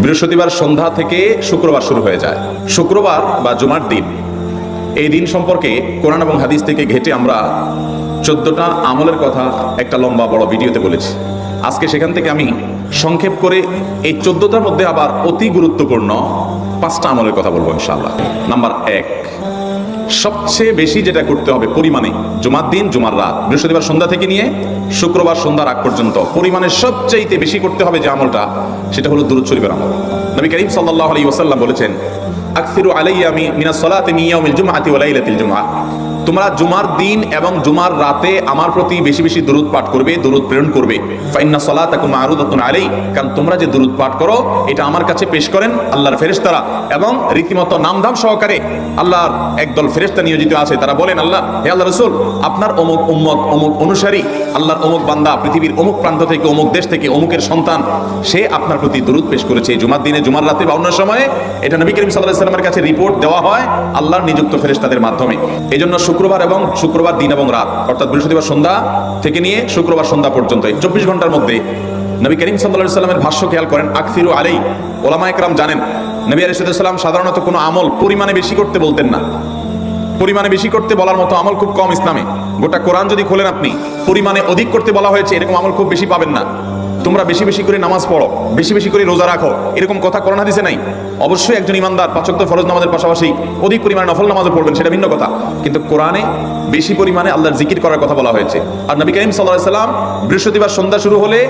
বৃহস্পতিবার সন্ধ্যা থেকে শুক্রবার শুরু হয়ে যায়। শুক্রবার বা জুমার দিন, এই দিন সম্পর্কে কোরআন এবং হাদিস থেকে ঘেঁটে আমরা 14টা আমলের কথা একটা লম্বা বড় ভিডিওতে বলেছি। আজকে সেখান থেকে আমি সংক্ষেপ করে এই 14টার মধ্যে আবার অতি গুরুত্বপূর্ণ 5টা আমলের কথা বলবো ইনশাআল্লাহ। নাম্বার 1, সবচেয়ে বেশি যেটা করতে হবে পরিমাণে, জুমার দিন জুমার রাত বৃহস্পতিবার সন্ধ্যা থেকে নিয়ে শুক্রবার সন্ধ্যার আগ পর্যন্ত পরিমাণে সবচাইতে বেশি করতে হবে যে আমলটা, সেটা হলো দুরূদ শরীফের আমল। নবী করিম সাল্লাল্লাহু আলাইহি ওয়াসাল্লাম বলেছেন, আকসিরু আলাইয়া মিনাস সালাতি মিন ইয়াউমিল জুমআতি ওয়া লাইলাতিল জুমআ, তোমরা জুমার দিন এবং জুমার রাতে আমার প্রতি বেশি বেশি দুরূদ পাঠ করবে, দুরূদ প্রেরণ করবে। ফাইন্না সালাতাকুম মারুদাতুন আলাই, কারণ তোমরা যে দুরূদ পাঠ করো এটা আমার কাছে পেশ করেন আল্লাহর ফেরেশতারা, এবং রীতিমতো নামধাম সহকারে আল্লাহর একদল ফেরেশতা নিয়োজিত আছে। তারা বলেন, আল্লাহ, হে আল্লাহ রাসূল, আপনার অমুক উম্মত, অমুক অনুসারী, আল্লাহর অমুক বান্দা পৃথিবীর অমুক প্রান্ত থেকে, অমুক দেশ থেকে, অমুকের সন্তান, সে আপনার প্রতি দুরূদ পেশ করেছে জুমার দিনে, জুমার রাতে বা অন্য সময়ে। এটা নবী করিম সাল্লাল্লাহু আলাইহি ওয়াসাল্লামের কাছে রিপোর্ট দেওয়া হয় আল্লাহর নিযুক্ত ফেরেশতাদের মাধ্যমে। এইজন্য শুক্রবার এবং শুক্রবার দিন এবং রাত, অর্থাৎ বৃহস্পতিবার সন্ধ্যা থেকে নিয়ে শুক্রবার সন্ধ্যা পর্যন্ত এই 24 ঘন্টার মধ্যে নবী করিম সাল্লাল্লাহু আলাইহি ওয়াসাল্লামের ভাষ্য খেয়াল করেন, আকসিরু আলাই। ওলামায়ে কেরাম জানেন নবী আলাইহিস সালাম সাধারণত কোনো আমল পরিমাণে বেশি করতে বলতেন না। পরিমাণে বেশি করতে বলার মতো আমল খুব কম ইসলামে। গোটা কোরআন যদি খোলেন আপনি, পরিমাণে অধিক করতে বলা হয়েছে এরকম আমল খুব বেশি পাবেন না। তোমরা বেশি বেশি করে নামাজ পড়ো, বেশি বেশি করে রোজা রাখো, এরকম কথা কোরআন হাদিসে নাই। অবশ্যই একজন ইমানদার 5 ওয়াক্ত ফরজ নামাজের পাশাপাশি অধিক পরিমাণে নফল নামাজও পড়বেন, সেটা ভিন্ন কথা। কিন্তু কোরআনে বেশি পরিমাণে আল্লাহর জিকির করার কথা বলা হয়েছে। আর নবী করিম সাল্লাল্লাহু আলাইহি ওয়াসাল্লাম বৃহস্পতিবার সন্ধ্যা শুরু হলে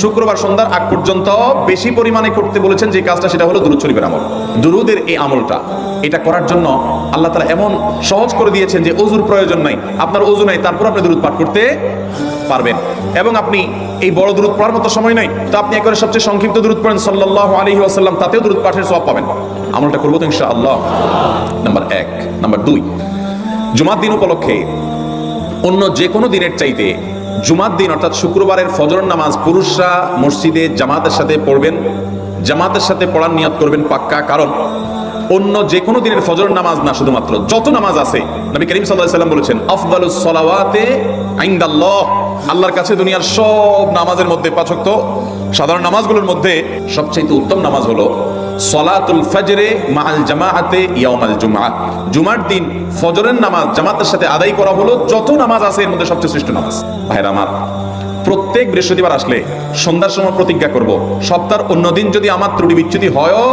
শুক্রবার সন্ধ্যার আগ পর্যন্ত বেশি পরিমাণে করতে বলেছেন যে কাজটা, সেটা হলো দুরূদ শরীফের আমল। দুরূদের এই আমলটা, এটা করার জন্য আল্লাহ তাআলা এমন সহজ করে দিয়েছেন যে ওযুর প্রয়োজন নাই। আপনার ওযু নাই, তারপর আপনি দুরূদ পাঠ করতে পারবেন। এবং আপনি এই বড় দুরূদ পড়ার মতো সময় নাই, তো আপনি একবারে সবচেয়ে সংক্ষিপ্ত দুরূদ পড়েন সাল্লাল্লাহু আলাইহি ওয়াসাল্লাম, তাতেও দুরূদ পাঠের সওয়াব পাবেন। আমলটা করব তো ইনশাআল্লাহ। নাম্বার 1। নাম্বার 2, জুমার দিন উপলক্ষে অন্য যে কোনো দিনের চাইতে জুমার দিন অর্থাৎ শুক্রবারের ফজর নামাজ পুরুষরা মসজিদে জামাতের সাথে পড়বেন। জামাতের সাথে পড়ার নিয়ত করবেন পাক্কা, কারণ অন্য যে কোনো দিনের ফজর নামাজ না, শুধুমাত্র যত নামাজ আছে, নবী করিম সাল্লাল্লাহু আলাইহি ওয়াসাল্লাম বলেছেন, আফদালুস সালাওয়াতে ইনদাল্লাহ, আল্লাহর কাছে দুনিয়ার সব নামাজের মধ্যে 5 ওয়াক্ত সাধারণ নামাজগুলোর মধ্যে সবচেয়ে উত্তম নামাজ হলো সলাতুল ফজরে মাআল জামাআতে ইয়াউমাল জুমআ, জুমার দিন ফজরের নামাজ জামাতের সাথে আদায় করা হলো যত নামাজ আছে এর মধ্যে সবচেয়ে শ্রেষ্ঠ নামাজ। ভাইরা আমার, প্রত্যেক বৃহস্পতিবার আসলে সন্ধ্যার সময় প্রতিজ্ঞা করব, সপ্তাহের অন্য দিন যদি আমার ত্রুটি বিচ্যুতি হয়ও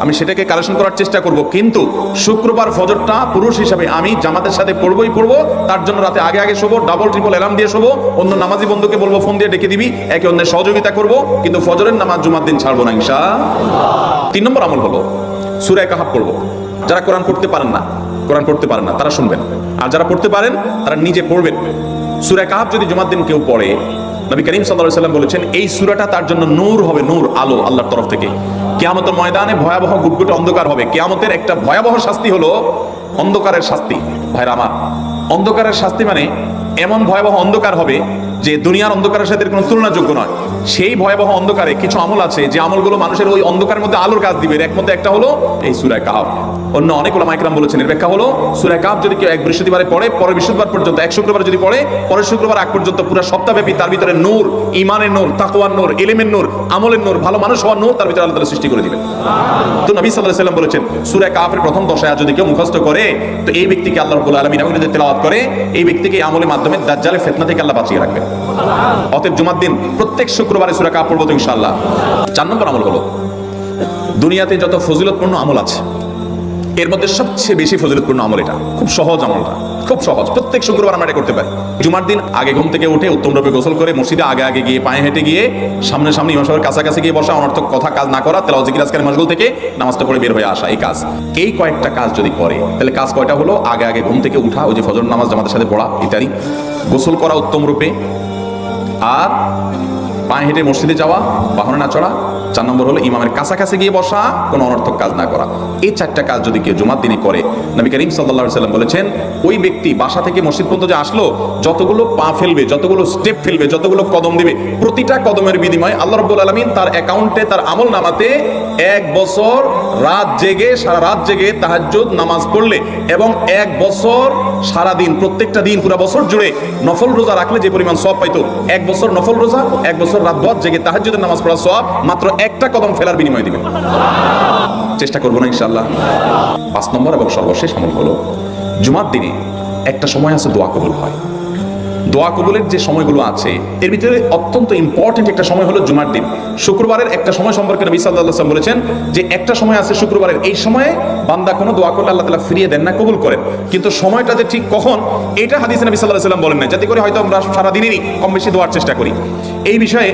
আমি সেটাকে কারেকশন করার চেষ্টা করব, কিন্তু শুক্রবার ফজরটা পুরুষ হিসাবে আমি জামাতের সাথে পড়বই পড়বো। তার জন্য রাতে আগে আগে শোবো, ডাবল ট্রিপল অ্যালার্ম দিয়ে শোবো, অন্য নামাজি বন্ধুকে বলবো ফোন দিয়ে ডেকে দিবি, একে অন্যের সহযোগিতা করব, কিন্তু ফজরের নামাজ জুমার দিন ছাড়বো না ইনশাআল্লাহ। 3 নম্বর আমল হলো সূরা কাহাফ পড়বো। যারা কোরআন পড়তে পারেন না তারা শুনবেন, আর যারা পড়তে পারেন তারা নিজে পড়বেন। সূরা কাহাফ যদি জুমার দিন কেউ পড়ে, নবী করিম সাল্লাল্লাহু আলাইহি ওয়াসাল্লাম বলেছেন এই সূরাটা তার জন্য নূর হবে, নূর, আলো আল্লাহর তরফ থেকে। কিয়ামতের ময়দানে ভয়াবহ গুটগুটে অন্ধকার হবে। কিয়ামতের একটা ভয়াবহ শাস্তি হলো অন্ধকারের শাস্তি। ভাইরা আমার, অন্ধকারের শাস্তি মানে এমন ভয়াবহ অন্ধকার হবে যে দুনিয়ার অন্ধকারের সাথে কোনো তুলনাযোগ্য নয়। সেই ভয়াবহ অন্ধকারে কিছু আমল আছে যে আমলগুলো মানুষের ওই অন্ধকারের মধ্যে আলোর কাজ দিবে। এর মধ্যে একটা হলো এই সূরা কাহাফ। অন্য অনেক ওলামায়ে কেরাম বলেছেন এর ব্যাখ্যা হলো সূরা কাহাফ যদি কেউ এক বৃহস্পতিবারে পড়ে, পরের বৃহস্পতিবার পর্যন্ত, এক শুক্রবার যদি পড়ে, পরের শুক্রবার আগ পর্যন্ত পুরো সপ্তাহব্যাপী তার ভিতরে নূর, ঈমানের নূর, তাকওয়ার নূর, ইলমের নূর, আমলের নূর, ভালো মানুষ হওয়ার নূর তার ভিতরে আল্লাহ তাআলা সৃষ্টি করে দিবেন। তো নবী সাল্লাল্লাহু আলাইহি ওয়াসাল্লাম বলেছেন সূরা কাহাফের প্রথম 10 আয়াত যদি কেউ মুখস্থ করে, তো এই ব্যক্তিকে আল্লাহ রাব্বুল আলামিন এবং যদি তেলাওয়াত করে, এই ব্যক্তিকে এই আমলের মাধ্যমে দাজ্জালের ফিতনা থেকে আল্লাহ বাঁচিয়ে রাখবেন। অতএব জুমার দিন প্রত্যেক শুক্রবারে সূরা কাহাফ পড়বো তো ইনশাআল্লাহ। 4 নম্বর আমল হলো দুনিয়াতে যত ফজিলতপূর্ণ আমল আছে এর মধ্যে সবচেয়ে বেশি ফজিলতপূর্ণ আমল এটা। খুব সহজ আমলটা, খুব সহজ, প্রত্যেক শুক্রবার আমরা এটা করতে পারি। জুমার দিন আগে ঘুম থেকে উঠে উত্তম রূপে গোসল করে মসজিদে আগে আগে গিয়ে পায়ে হেঁটে গিয়ে সামনে ইমাম সাহেবের কাছাকাছি গিয়ে বসা, অনর্থক কথা কাজ না করা, তেলাওয়াত জিকির আজকাল মশগুল থেকে নামাজটা পড়ে বের হয়ে আসা, এই কাজ। এই কয়েকটা কাজ যদি করে তাহলে কাজ কয়টা হলো? আগে আগে ঘুম থেকে উঠা, ওই যে ফজর নামাজ জামাতের সাথে পড়া ইত্যাদি, গোসল করা উত্তম রূপে, আর পায়ে হেঁটে মসজিদে যাওয়া, বাহনে না চড়া। 4 নম্বর হলো ইমামের কাছাকাছি গিয়ে বসা, কোনো অনর্থক কাজ না করা। এই 4টা কাজ যদি কেউ জুমার দিনে করে, নবী করিম সাল্লাল্লাহু আলাইহি ওয়াসাল্লাম বলেছেন ওই ব্যক্তি বাসা থেকে মসজিদ পর্যন্ত যে আসলো, যতগুলো পা ফেলবে, যতগুলো স্টেপ ফেলবে, যতগুলো কদম দিবে, প্রতিটা কদমের বিনিময়ে আল্লাহ রাব্বুল আলামিন তার অ্যাকাউন্টে, তার আমল নামাতে 1 বছর রাত জেগে, সারা রাত জেগে তাহাজ্জুদ নামাজ পড়লে এবং 1 বছর সারা দিন, প্রত্যেকটা দিন পুরো বছর জুড়ে নফল রোজা রাখলে যে পরিমাণ সওয়াব পাইতো, 1 বছর নফল রোজা, 1 বছর রাত ভর জেগে তাহাজ্জুদের নামাজ পড়ার সওয়াব মাত্র একটা কদম ফেলার বিনিময়ে দিবেন। চেষ্টা করবো না ইনশাআল্লাহ। 5 নম্বর এবং সর্বশেষ আমল হলো, জুমার দিনে একটা সময় আছে দোয়া কবুল হয়। দোয়া কবুলের যে সময়গুলো আছে এর ভিতরে অত্যন্ত ইম্পর্টেন্ট একটা সময় হলো জুমার দিন। শুক্রবারের একটা সময় সম্পর্কে নবী সাল্লাল্লাহু আলাইহি ওয়াসাল্লাম বলেছেন যে একটা সময় আছে শুক্রবারের, এই সময়ে বান্দা কোনো দোয়া করলে আল্লাহ তাআলা ফিরিয়ে দেন না, কবুল করেন। কিন্তু সময়টা যে ঠিক কখন এটা হাদিসে নবী সাল্লাল্লাহু আলাইহি ওয়াসাল্লাম বলেন না, যাতে করে হয়তো আমরা সারা দিনেরই কম বেশি দোয়ার চেষ্টা করি। এই বিষয়ে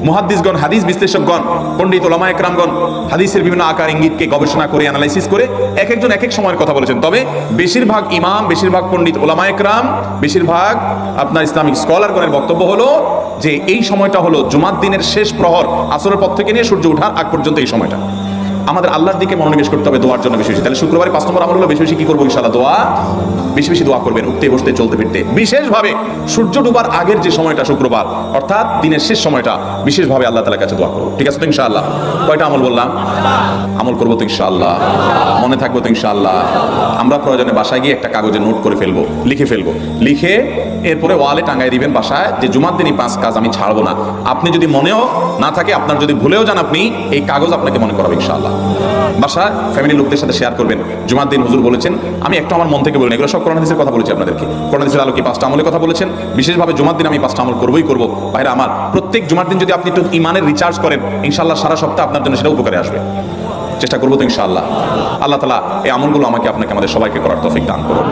মুহাদ্দিসগণ, হাদিস বিশ্লেষকগণ, পণ্ডিত ওলামা একরামগণ হাদিসের বিভিন্ন আকার ইঙ্গিতকে গবেষণা করে অ্যানালাইসিস করে এক একজন এক এক সময়ের কথা বলেছেন। তবে বেশিরভাগ ইমাম, বেশিরভাগ পণ্ডিত ওলামা একরাম, বেশিরভাগ আপনার ইসলামিক স্কলারগণের বক্তব্য হলো যে এই সময়টা হলো জুমার দিনের শেষ প্রহর, আসরের পর থেকে নিয়ে সূর্য ওঠার আগ পর্যন্ত এই সময়টা। আমাদের আল্লাহর দিকে মনোনিবেশ করতে হবে দোয়ার জন্য বেশি বেশি। তাহলে শুক্রবারে 5 নম্বর আমল হলো বেশি বেশি কি করবো ইনশাআল্লাহ, দোয়া। বেশি বেশি দোয়া করবেন, উঠতে বসতে চলতে ফিরতে। বিশেষভাবে সূর্য ডুবার আগের যে সময়টা শুক্রবার, অর্থাৎ দিনের শেষ সময়টা, বিশেষভাবে আল্লাহ তাআলার কাছে দোয়া করবো। ঠিক আছে তো ইনশাআল্লাহ? কয়টা আমল বললাম? আমল করবো তো ইনশাআল্লাহ, মনে থাকবো তো ইনশাআল্লাহ। আমরা প্রয়োজনে বাসায় গিয়ে একটা কাগজে নোট করে ফেলবো, লিখে ফেলবো, লিখে এরপরে ওয়ালে টাঙ্গাই দিবেন বাসায় যে জুমার দিনই 5 কাজ আমি ছাড়বো না। আপনি যদি মনেও না থাকে, আপনার যদি ভুলেও যান, আপনি এই কাগজ আপনাকে মনে করাবে ইনশাআল্লাহ। বাসায় ফ্যামিলি লোকদের সাথে শেয়ার করবেন, জুমার দিন হুজুর বলেছেন, আমি একটু আমার মন থেকে বলিনি, এগুলো সব কোরআন হাদিসের কথা বলেছি আপনাদেরকে। কোরআন হাদিসের আলোকে 5টা আমলের কথা বলেছেন, বিশেষভাবে জুমার দিন আমি 5টা আমল করবোই করবো। ভাইরা আমার, প্রত্যেক জুমার দিন যদি আপনি একটু ইমানের রিচার্জ করেন, ইনশাআল্লাহ সারা সপ্তাহ আপনার জন্য সেটা উপকারে আসবে। চেষ্টা করবো তো ইনশাআল্লাহ। আল্লাহ তাআলা এই আমলগুলো আমাকে আপনাকে আমাদের সবাইকে করার তৌফিক দান করুন।